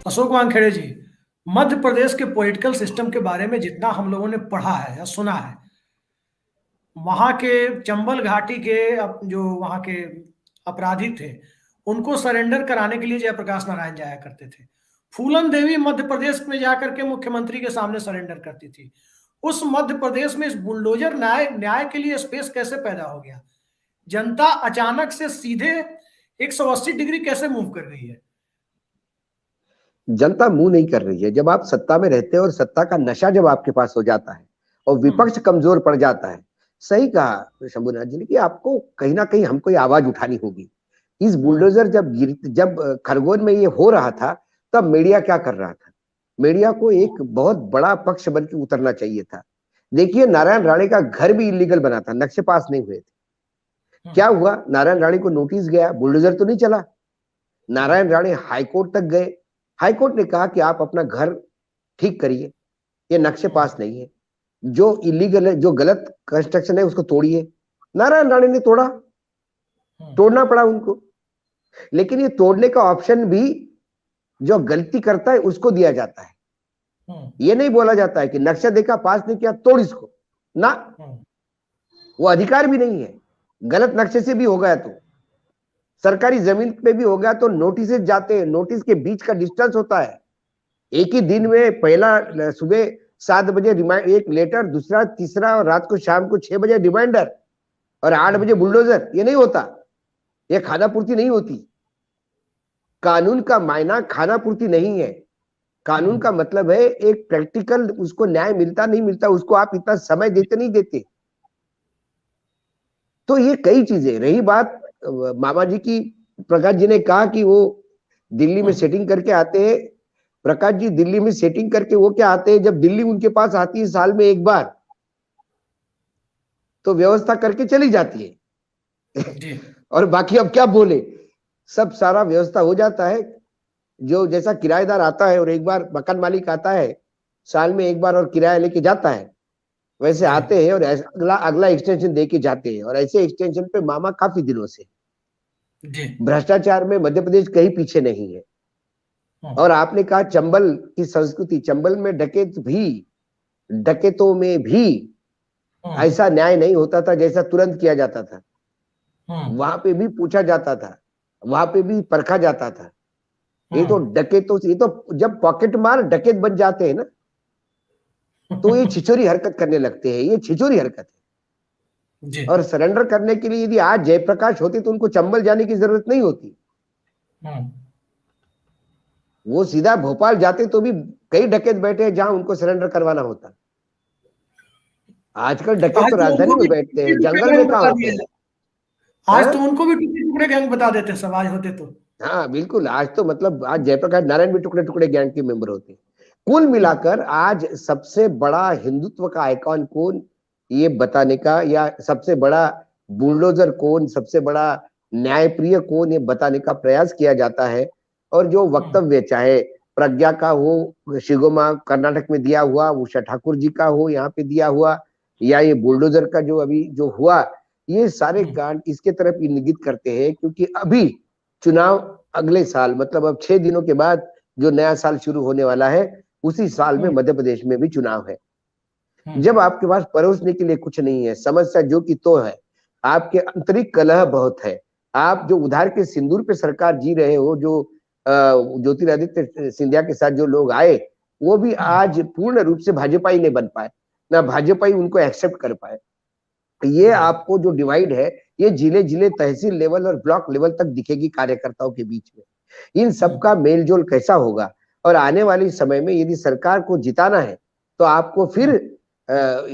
अशोक वानखेड़े जी, मध्य प्रदेश के political system के बारे में जितना हम लोगों ने पढ़ा है या सुना है, वहां के चंबल घाटी के जो वहां के अपराधी थे, उनको सरेंडर कराने के लिए जयप्रकाश नारायण जाया करते थे। फूलन देवी मध्य प्रदेश में जाकर के मुख्यमंत्री के सामने सरेंडर करती थी। उस मध्य प्रदेश में इस बुलडोजर न्याय न्याय के लिए स्पेस कैसे पैदा हो गया? जनता अचानक से सीधे 180 डिग्री कैसे मूव कर गई है? जनता मुंह नहीं कर रही है। जब आप सत्ता में रहते हैं और सत्ता का नशा जब आपके पास हो जाता है और विपक्ष कमजोर पड़ जाता है, सही कहा शंभुनाथ जी ने कि आपको कहीं ना कहीं हमको ये आवाज उठानी होगी। इस बुलडोजर जब खरगोन में ये हो रहा था, तब मीडिया क्या कर रहा था? मीडिया को एक बहुत बड़ा पक्ष बन के उतरना चाहिए था। देखिए, नारायण राणे का घर भी इलीगल बना था, नक्शे पास नहीं हुए थे। क्या हुआ? नारायण राणे को नोटिस गया, बुलडोजर तो नहीं चला। नारायण राणे हाईकोर्ट तक गए। हाईकोर्ट ने कहा कि आप अपना घर ठीक करिए, ये नक्शे पास नहीं है, जो इलीगल है, जो गलत कंस्ट्रक्शन है उसको तोड़िए। नारायण राणे ने तोड़ा, तोड़ना पड़ा उनको। लेकिन ये तोड़ने का ऑप्शन भी जो गलती करता है उसको दिया जाता है। ये नहीं बोला जाता है कि नक्शा देखा, पास नहीं किया, तोड़ इसको ना। वो अधिकार भी नहीं है। गलत नक्शे से भी हो गया तो, सरकारी जमीन पे भी हो गया तो नोटिस जाते हैं, नोटिस के बीच का डिस्टेंस होता है। एक ही दिन में पहला सुबह 7 बजे रिमाइंड, एक लेटर, दूसरा, तीसरा, और रात को शाम को 6 बजे रिमाइंडर, और 8 बजे बुलडोजर। ये नहीं होता, ये खाना पूर्ति नहीं होती। कानून का मायना खाना पूर्ति नहीं है। कानून का मतलब है एक प्रैक्टिकल, उसको न्याय मिलता नहीं मिलता, उसको आप इतना समय देते नहीं देते। तो ये कई चीजें रही। बात मामा जी की, प्रकाश जी ने कहा कि वो दिल्ली में सेटिंग करके आते हैं। प्रकाश जी, दिल्ली में सेटिंग करके वो क्या आते हैं? जब दिल्ली उनके पास आती है साल में एक बार, तो व्यवस्था करके चली जाती है। और बाकी अब क्या बोले, सब सारा व्यवस्था हो जाता है। जो जैसा किराएदार आता है और एक बार मकान मालिक आता है साल में एक बार और किराया लेके जाता है, वैसे आते हैं और अगला अगला एक्सटेंशन दे के जाते हैं। और ऐसे एक्सटेंशन पे मामा काफी दिनों से भ्रष्टाचार में मध्य प्रदेश कहीं पीछे नहीं है। और आपने कहा चंबल की संस्कृति, चंबल में डकैतों में भी ऐसा न्याय नहीं होता था जैसा तुरंत किया जाता था। वहां पे भी पूछा जाता था, वहां पे भी परखा जाता था। ये तो डकैतों से, ये तो जब पॉकेट मार डकैत बन जाते हैं ना, तो ये छिचोरी हरकत करने लगते हैं। ये छिचोरी हरकत है। और सरेंडर करने के लिए यदि आज जयप्रकाश होते तो उनको चंबल जाने की जरूरत नहीं होती। वो सीधा भोपाल जाते तो भी कई डकैत बैठे हैं जहां उनको सरेंडर करवाना होता। आजकल डकैत तो राजधानी में बैठते हैं, जंगल में कहाँ होते हैं। आज तो उनको भी टुकड़े टुकड़े गैंग बता देते सब, आज होते तो। हाँ बिल्कुल, आज तो मतलब आज जयप्रकाश नारायण भी टुकड़े टुकड़े गैंग के मेंबर होते हैं। कुल मिलाकर आज सबसे बड़ा हिंदुत्व का आइकॉन कौन, ये बताने का, या सबसे बड़ा बुलडोजर कौन, सबसे बड़ा न्यायप्रिय कौन, ये बताने का प्रयास किया जाता है। और जो वक्तव्य, चाहे प्रज्ञा का हो, शिगोमा कर्नाटक में दिया हुआ, उषा ठाकुर जी का हो यहाँ पे दिया हुआ, या ये बुलडोजर का जो अभी जो हुआ, ये सारे कांड इसके तरफ इंगित करते हैं। क्योंकि अभी चुनाव अगले साल, मतलब अब 6 दिनों के बाद जो नया साल शुरू होने वाला है, उसी साल में मध्य प्रदेश में भी चुनाव है। जब आपके पास परोसने के लिए कुछ नहीं है, समस्या जो कि तो है, आपके आंतरिक कलह बहुत है, आप जो उधार के सिंदूर पे सरकार जी रहे हो, जो ज्योतिरादित्य सिंधिया के साथ जो लोग आए, वो भी आज पूर्ण रूप से भाजपाई नहीं बन पाए, ना भाजपाई उनको एक्सेप्ट कर पाए। ये आपको जो डिवाइड है, ये जिले जिले, तहसील लेवल और ब्लॉक लेवल तक दिखेगी कार्यकर्ताओं के बीच में। इन सबका मेलजोल कैसा होगा? और आने वाले समय में यदि सरकार को जिताना है तो आपको फिर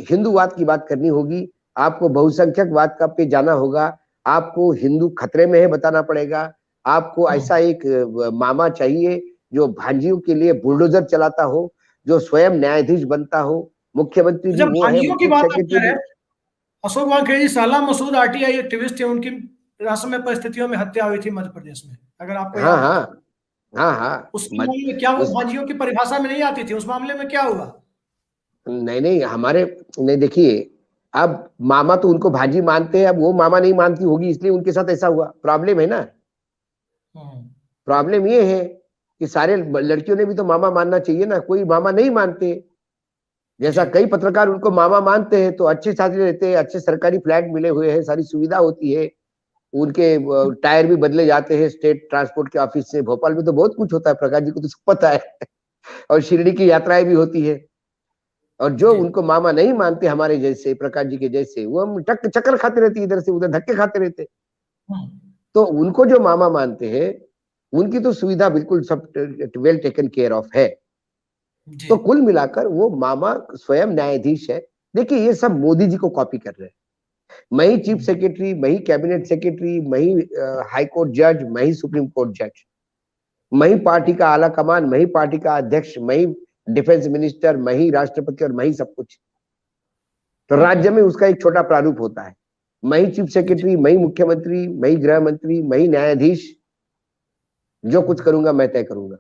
हिंदूवाद की बात करनी होगी, आपको बहुसंख्यकवाद का पे जाना होगा, आपको हिंदू खतरे में है बताना पड़ेगा, आपको ऐसा एक मामा चाहिए जो भांजियों के लिए बुलडोजर चलाता हो, जो स्वयं न्यायाधीश बनता हो। मुख्यमंत्री भी जब वो है, भांजियों की चीफ बात आप सेक्रेटरी कह रहे भी। हैं, अशोक वानखेड़े जी, साला मसूद आरटीआई एक्टिविस्ट थे, उनकी रहस्यमय परिस्थितियों में हत्या हुई थी मध्य प्रदेश में, अगर आपको हाँ याद है हाँ तो। हाँ हाँ। उस मामले में क्या, वो उस भांजियों की परिभाषा में नहीं आती थी, उस मामले में क्या हुआ? नहीं नहीं, हमारे नहीं, देखिए, अब मामा तो उनको भांजी मानते हैं, अब वो मामा नहीं मानती होगी इसलिए उनके साथ ऐसा हुआ, प्रॉब्लम है ना। प्रॉब्लम ये है कि सारे लड़कियों ने भी तो मामा मानना चाहिए ना, कोई मामा नहीं मानते। जैसा कई पत्रकार उनको मामा मानते हैं, तो अच्छे साथी रहते हैं, अच्छे सरकारी फ्लैट मिले हुए हैं, सारी सुविधा होती है, उनके टायर भी बदले जाते हैं स्टेट ट्रांसपोर्ट के ऑफिस से। भोपाल में तो बहुत कुछ होता है, प्रकाश जी को तो सब पता है। और शिरडी की यात्राएं भी होती है। और जो उनको मामा नहीं मानते हमारे जैसे, प्रकाश जी के जैसे, वो हम चक्कर खाते रहते, इधर से उधर धक्के खाते रहते। तो उनको जो मामा मानते हैं, उनकी तो सुविधा बिल्कुल सब वेल टेकन केयर ऑफ है। तो कुल मिलाकर वो मामा स्वयं न्यायाधीश है। देखिए, ये सब मोदी जी को कॉपी कर रहे हैं। मैं ही चीफ सेक्रेटरी, मैं ही कैबिनेट सेक्रेटरी, मैं ही हाई कोर्ट जज, मैं ही सुप्रीम कोर्ट जज, मैं ही पार्टी का आला कमान, मैं ही पार्टी का अध्यक्ष, मैं ही डिफेंस मिनिस्टर, मैं ही राष्ट्रपति, और मैं ही सब कुछ। तो राज्य में उसका एक छोटा प्रारूप होता है। मैं ही चीफ सेक्रेटरी, मैं ही मुख्यमंत्री, मैं ही गृह मंत्री, मैं ही न्यायाधीश, जो कुछ करूंगा मैं तय करूंगा।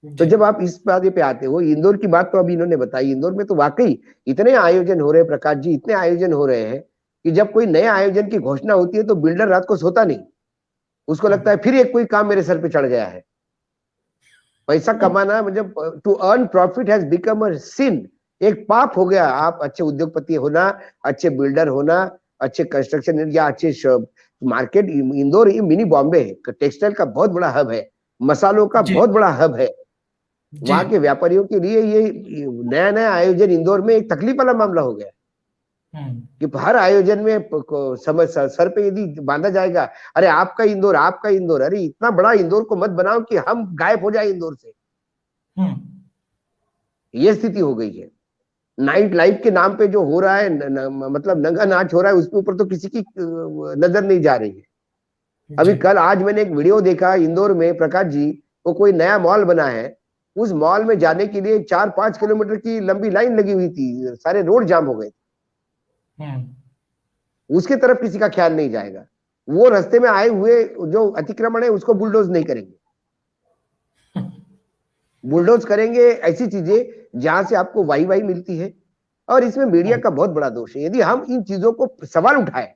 तो जब आप इस बात पे आते हो, इंदौर की बात तो अभी इन्होंने बताई, इंदौर में तो वाकई इतने आयोजन हो रहे हैं प्रकाश जी, इतने आयोजन हो रहे हैं कि जब कोई नए आयोजन की घोषणा होती है तो बिल्डर रात को सोता नहीं। उसको लगता है फिर एक कोई काम मेरे सर पे चढ़ गया है। पैसा कमाना मतलब to earn profit has become a sin, एक पाप हो गया। आप अच्छे उद्योगपति होना, अच्छे बिल्डर होना, अच्छे कंस्ट्रक्शन या अच्छे मार्केट, इंदौर ये मिनी बॉम्बे है, टेक्सटाइल का बहुत बड़ा हब है, मसालों का बहुत बड़ा हब है। वहां के व्यापारियों के लिए ये नया नया आयोजन इंदौर में एक तकलीफ वाला मामला हो गया कि हर आयोजन में समझ सर पे यदि बांधा जाएगा, अरे आपका इंदौर, आपका इंदौर, अरे इतना बड़ा इंदौर को मत बनाओ कि हम गायब हो जाए इंदौर से। ये स्थिति हो गई है। नाइट लाइफ के नाम पे जो हो रहा है, मतलब नंगा नाच हो रहा है, उसके ऊपर तो किसी की नजर नहीं जा रही है। अभी कल आज मैंने एक वीडियो देखा इंदौर में, प्रकाश जी, वो कोई नया मॉल बना है, उस मॉल में जाने के लिए 4-5 किलोमीटर की लंबी लाइन लगी हुई थी, सारे रोड जाम हो गए। उसके तरफ किसी का ख्याल नहीं जाएगा। वो रास्ते में आए हुए जो अतिक्रमण है उसको बुलडोज नहीं करेंगे। बुलडोज करेंगे ऐसी चीजें जहां से आपको वाई वाई मिलती है। और इसमें मीडिया का बहुत बड़ा दोष है। यदि हम इन चीजों को सवाल उठाए,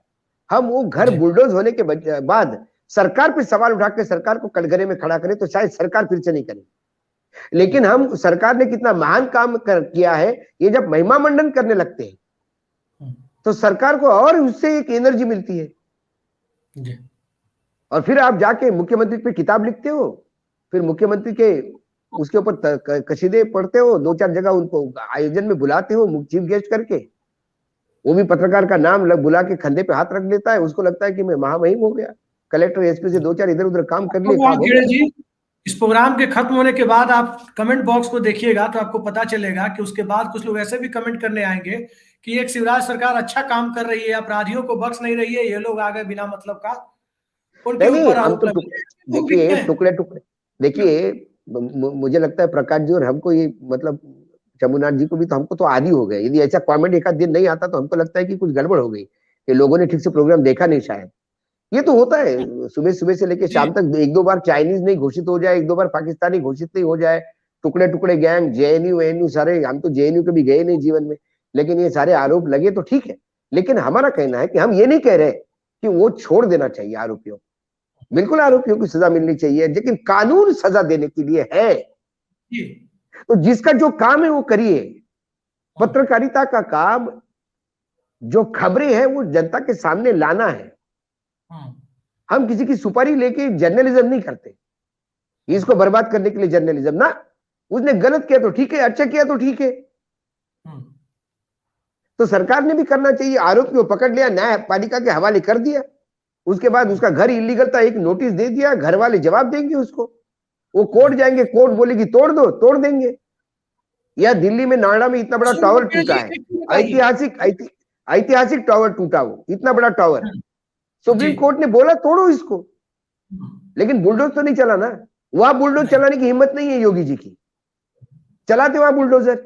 हम वो घर बुलडोज होने के बाद सरकार पे सवाल उठा के सरकार को कटघरे में खड़ा करें तो शायद सरकार फिर से नहीं करे। लेकिन हम सरकार ने कितना महान काम किया है, ये जब महिमा मंडन करने लगते हैं तो सरकार को और उससे एक एनर्जी मिलती है। और फिर आप जाके मुख्यमंत्री पे किताब लिखते हो, फिर मुख्यमंत्री के उसके ऊपर कसीदे पढ़ते हो, 2-4 जगह उनको आयोजन में बुलाते हो चीफ गेस्ट करके। वो भी पत्रकार का नाम बुला के कंधे पे हाथ रख लेता है, उसको लगता है कि मैं महामहिम हो गया। कलेक्टर एसपी से 2-4 इधर उधर काम कर लिए, काम हो गया। जी, इस प्रोग्राम के खत्म होने के बाद आप कमेंट बॉक्स को देखिएगा तो आपको पता चलेगा कि उसके बाद कुछ लोग ऐसे भी कमेंट करने आएंगे कि एक शिवराज सरकार अच्छा काम कर रही है, अपराधियों को बख्श नहीं रही है, ये लोग आ गए बिना मतलब का, उनके ऊपर आरोप लग रहे हैं। देखिए टुकड़े टुकड़े, देखिए मुझे लगता है प्रकाश जी और हमको ये मतलब शंभुनाथ जी को भी, तो हमको तो आदी हो गए। यदि ऐसा कमेंट एक आध दिन नहीं आता तो हमको लगता है कि कुछ गड़बड़ हो गई, कि लोगों ने ठीक से प्रोग्राम देखा नहीं शायद। ये तो होता है, सुबह सुबह से लेकर शाम तक 1-2 बार चाइनीज नहीं घोषित हो जाए, 1-2 बार पाकिस्तानी घोषित नहीं हो जाए, टुकड़े टुकड़े गैंग, जेएनयू एएनयू सारे, हम तो जेएनयू कभी गए नहीं जीवन में, लेकिन ये सारे आरोप लगे तो ठीक है। लेकिन हमारा कहना है कि हम ये नहीं कह रहे कि वो छोड़ देना चाहिए आरोपियों, बिल्कुल आरोपियों की सजा मिलनी चाहिए, लेकिन कानून सजा देने के लिए है। तो जिसका जो काम है वो करिए। पत्रकारिता का काम, जो खबरें हैं वो जनता के सामने लाना है। हम किसी की सुपारी लेके जर्नलिज्म नहीं करते, इसको बर्बाद करने के लिए जर्नलिज्म ना। उसने गलत किया तो ठीक है, अच्छा किया तो ठीक है। तो सरकार ने भी करना चाहिए, आरोपी को पकड़ लिया, न्यायपालिका के हवाले कर दिया, उसके बाद उसका घर इलीगल था, एक नोटिस दे दिया, घर वाले जवाब देंगे उसको, वो कोर्ट जाएंगे, कोर्ट बोलेगी तोड़ दो, तोड़ देंगे। या दिल्ली में नोएडा में इतना बड़ा टावर टूटा है, ऐतिहासिक टावर टूटा, वो इतना बड़ा टावर, सुप्रीम कोर्ट ने बोला तोड़ो इसको, लेकिन बुलडोज तो नहीं चला ना। वहां बुलडोज चलाने की हिम्मत नहीं है योगी जी की, चलाते वहां बुलडोजर,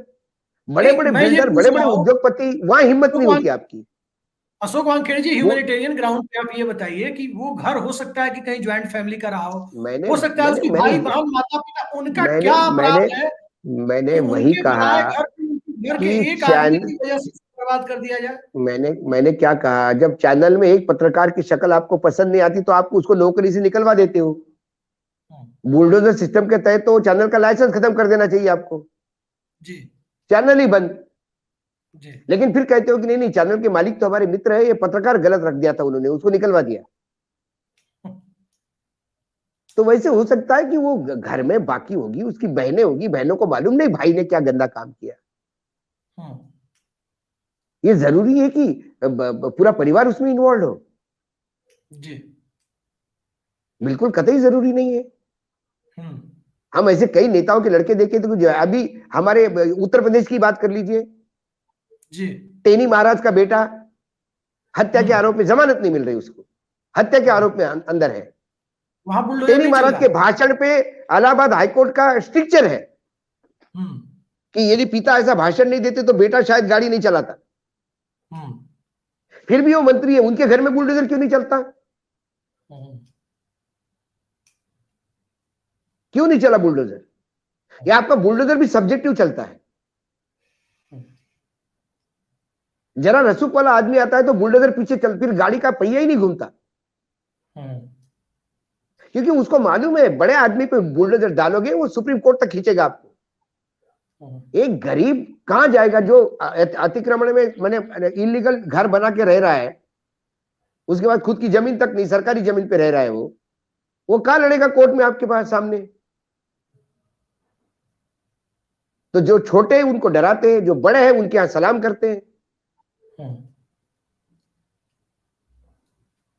बड़े बड़े बिल्डर, बड़े बड़े उद्योगपति, वहां हिम्मत नहीं होती आपकी। अशोक वानखेड़े जी, ह्यूमैनिटेरियन ग्राउंड पे आप ये बताइए कि वो घर हो सकता है कि कहीं ज्वाइंट फैमिली का रहा हो सकता है उसकी भाई बहन माता पिता, उनका क्या अपराध है, मैंने वही कहा कि एक आदमी की वजह से बर्बाद कर दिया जाए। मैंने क्या कहा, जब चैनल में एक पत्रकार की शक्ल आपको पसंद नहीं आती तो आप उसको नौकरी से निकलवा देते हो। बुलडोजर सिस्टम के तहत तो चैनल का लाइसेंस खत्म कर देना चाहिए आपको, जी चैनल ही बंद। जी लेकिन फिर कहते हो कि नहीं नहीं, चैनल के मालिक तो हमारे मित्र है, ये पत्रकार गलत रख दिया था उन्होंने, उसको निकलवा दिया। तो वैसे हो सकता है कि वो घर में बाकी होगी, उसकी बहनें होगी, बहनों को मालूम नहीं भाई ने क्या गंदा काम किया। ये जरूरी है कि पूरा परिवार उसमें इन्वॉल्व हो? जी बिल्कुल कतई जरूरी नहीं है। हम ऐसे कई नेताओं के लड़के देखे थे, जो अभी हमारे उत्तर प्रदेश की बात कर लीजिए, जी टेनी महाराज का बेटा हत्या के आरोप में, जमानत नहीं मिल रही उसको, हत्या के आरोप में अंदर है। वहां बुलडोजर टेनी नहीं चल महाराज रहा के भाषण पे इलाहाबाद हाईकोर्ट का स्ट्रिक्चर है कि यदि पिता ऐसा भाषण नहीं देते तो बेटा शायद गाड़ी नहीं चलाता। फिर भी वो मंत्री है, उनके घर में बुलडोजर क्यों नहीं चलता? क्यों नहीं चला बुलडोजर? या आपका बुलडोजर भी सब्जेक्टिव चलता है? जरा रसूख वाला आदमी आता है तो बुलडोजर पीछे चल, फिर गाड़ी का पहिया ही नहीं घूमता, क्योंकि उसको मालूम है बड़े आदमी पे बुलडोजर डालोगे वो सुप्रीम कोर्ट तक खींचेगा आपको। एक गरीब कहां जाएगा जो अतिक्रमण में मैंने इलीगल घर बना के रह रहा है, उसके बाद खुद की जमीन तक नहीं, सरकारी जमीन पे रह रहा है, वो कहां लड़ेगा कोर्ट में आपके पास सामने? तो जो छोटे हैं उनको डराते हैं, जो बड़े हैं उनके यहां सलाम करते हैं।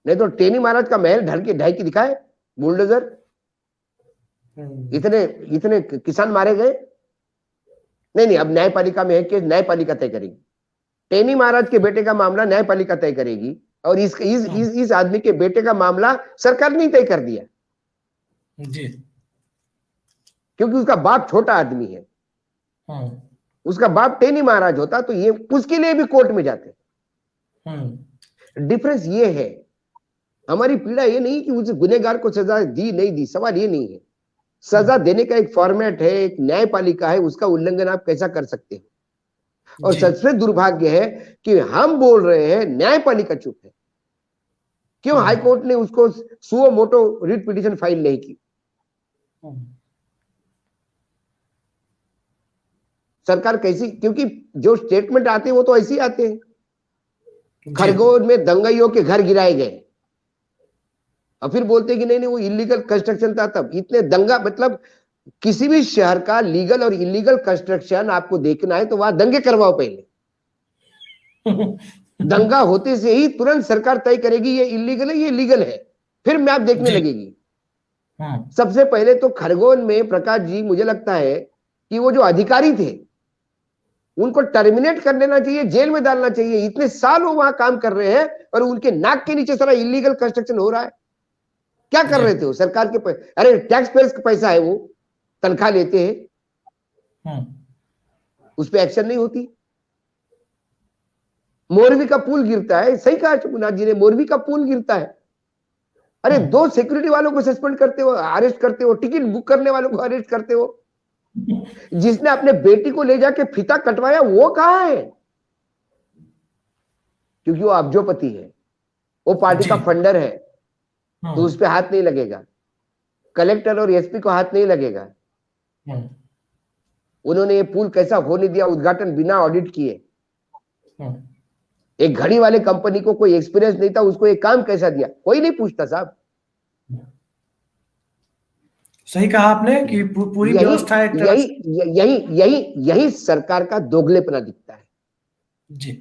नहीं तो टेनी महाराज का महल ढाई के दिखाए बुलडोजर, इतने इतने किसान मारे गए। नहीं, अब न्यायपालिका में है कि न्यायपालिका तय करेगी। टेनी महाराज के बेटे का मामला न्यायपालिका तय करेगी, और इस आदमी के बेटे का मामला सरकार ने तय कर दिया जी, क्योंकि उसका बाप छोटा आदमी है। उसका बाप टेनी महाराज होता तो ये उसके लिए भी कोर्ट में जाते। डिफरेंस ये है, हमारी पीड़ा ये नहीं कि उस गुनहगार को सजा दी नहीं दी, सवाल ये नहीं है। सजा देने का एक फॉर्मेट है, एक न्यायपालिका है, उसका उल्लंघन आप कैसा कर सकते हैं। और सबसे दुर्भाग्य है कि हम बोल रहे हैं, न्यायपालिका चुप है। क्यों हाईकोर्ट ने उसको suo motu writ petition file नहीं की? सरकार कैसी, क्योंकि जो स्टेटमेंट आते हैं वो तो ऐसे ही आते हैं। खरगोन में दंगाइयों के घर गिराए गए, और फिर बोलते हैं कि नहीं नहीं वो इलीगल कंस्ट्रक्शन था। तब इतने दंगा, मतलब किसी भी शहर का लीगल और इलीगल कंस्ट्रक्शन आपको देखना है तो वहां दंगे करवाओ पहले। दंगा होते से ही तुरंत सरकार तय करेगी ये इलीगल है, ये लीगल है, फिर मैप देखने लगेगी। सबसे पहले तो खरगोन में प्रकाश जी, मुझे लगता है कि वो जो अधिकारी थे उनको टर्मिनेट कर लेना चाहिए, जेल में डालना चाहिए। इतने साल वो वहां काम कर रहे हैं और उनके नाक के नीचे सारा इलीगल कंस्ट्रक्शन हो रहा है। क्या कर रहे थे वो? सरकार के अरे टैक्स पेयर्स का पैसा है, वो तनख्वाह लेते हैं, उस पर एक्शन नहीं होती। मोरवी का पुल गिरता है, सही कहा चुनाथ जी ने, मोरवी का पुल गिरता है, अरे 2 सिक्योरिटी वालों को सस्पेंड करते हो, अरेस्ट करते हो, टिकट बुक करने वालों को अरेस्ट करते हो। जिसने अपने बेटी को ले जाके फीता कटवाया वो कहां है? क्योंकि वो अब्जोपति है, वो पार्टी का फंडर है, तो उस पर हाथ नहीं लगेगा। कलेक्टर और एसपी को हाथ नहीं लगेगा। उन्होंने ये पुल कैसा होने दिया उद्घाटन बिना ऑडिट किए। एक घड़ी वाले कंपनी को कोई एक्सपीरियंस नहीं था, उसको एक काम कैसा दिया, कोई नहीं पूछता साहब। सही कहा आपने कि पूरी व्यवस्था एक तरह यही सरकार का दोगलेपना दिखता है। जी।